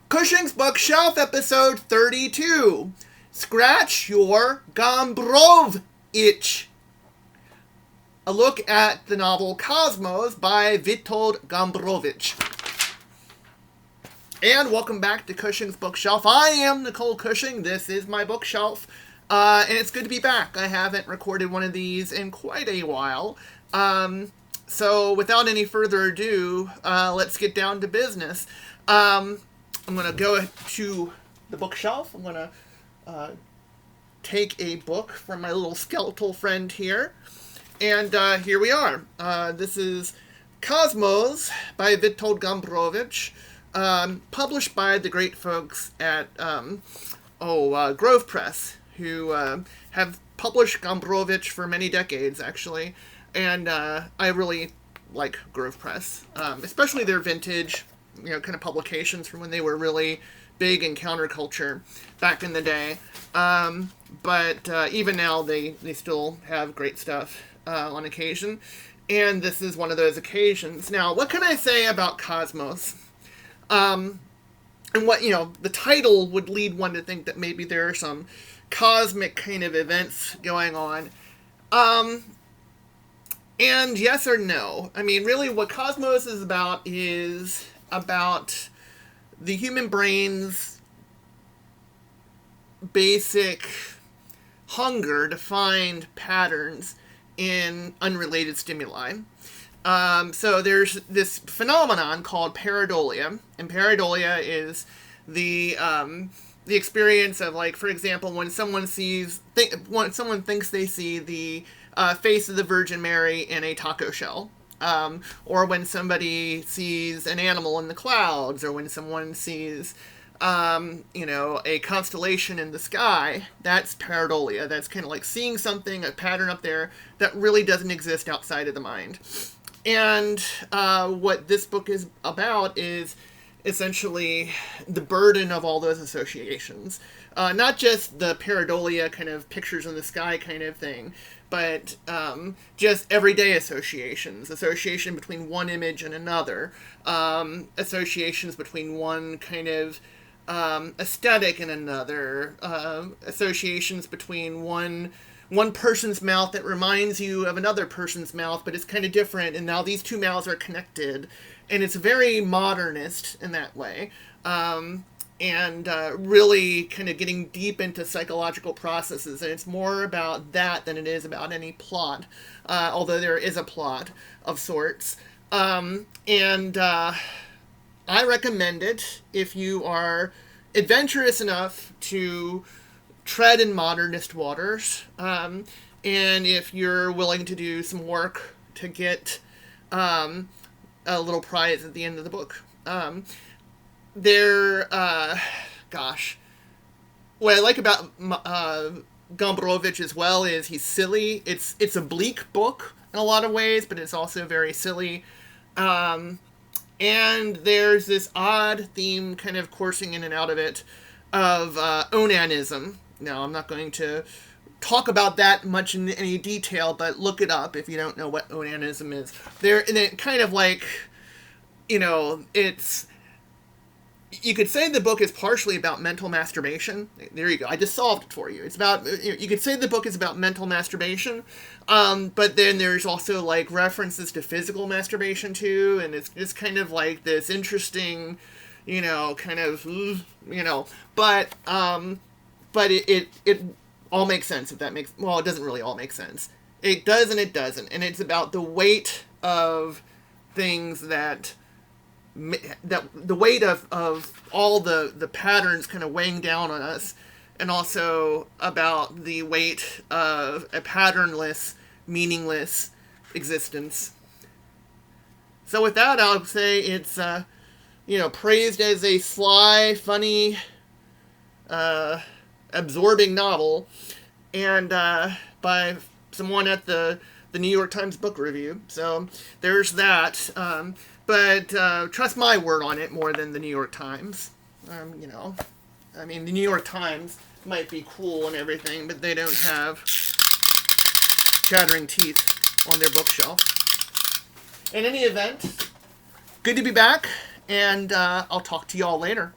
Cushing's Bookshelf, episode 32. Scratch your Gombrow-icz. A look at the novel Cosmos by Witold Gombrowicz. And welcome back to Cushing's Bookshelf. I am Nicole Cushing. This is my bookshelf. And it's good to be back. I haven't recorded one of these in quite a while. So without any further ado, let's get down to business. I'm going to go to the bookshelf. I'm going to take a book from my little skeletal friend here. And here we are. This is Cosmos by Witold Gombrowicz, published by the great folks at Grove Press, who have published Gombrowicz for many decades, actually. And I really like Grove Press, especially their vintage, kind of publications from when they were really big in counterculture back in the day. But even now, they still have great stuff on occasion. And this is one of those occasions. Now, what can I say about Cosmos? And what, the title would lead one to think that maybe there are some cosmic kind of events going on. And yes or no. I mean, really what Cosmos is about the human brain's basic hunger to find patterns in unrelated stimuli. So there's this phenomenon called pareidolia, and pareidolia is the experience of, like, for example, when someone thinks they see the face of the Virgin Mary in a taco shell, or when somebody sees an animal in the clouds, or when someone sees a constellation in the sky. That's pareidolia. That's kind of like seeing something, a pattern up there that really doesn't exist outside of the mind. And what this book is about is essentially the burden of all those associations. Not just the pareidolia kind of pictures in the sky kind of thing, but just everyday associations. Association between one image and another. Associations between one kind of aesthetic and another. Associations between one person's mouth that reminds you of another person's mouth, but it's kind of different, and now these two mouths are connected. And it's very modernist in that way. And really kind of getting deep into psychological processes. And it's more about that than it is about any plot, although there is a plot of sorts. And I recommend it if you are adventurous enough to tread in modernist waters, and if you're willing to do some work to get a little prize at the end of the book. What I like about Gombrowicz as well is he's silly. It's a bleak book in a lot of ways, but it's also very silly. And there's this odd theme kind of coursing in and out of it of onanism. Now, I'm not going to talk about that much in any detail, but look it up if you don't know what onanism is. And it kind of like, it's... You could say the book is partially about mental masturbation. There you go. I just solved it for you. It's about, you could say the book is about mental masturbation, but then there's also, like, references to physical masturbation, too, and it's just kind of like this interesting, but it all makes sense, if that makes, well, it doesn't really all make sense. It does and it doesn't, and it's about the weight of things that the weight of all the patterns kind of weighing down on us, and also about the weight of a patternless, meaningless existence. So with that, I'll say it's, praised as a sly, funny, absorbing novel, and by someone at the New York Times Book Review. So there's that. But trust my word on it more than the New York Times. The New York Times might be cool and everything, but they don't have chattering teeth on their bookshelf. In any event, good to be back, and I'll talk to y'all later.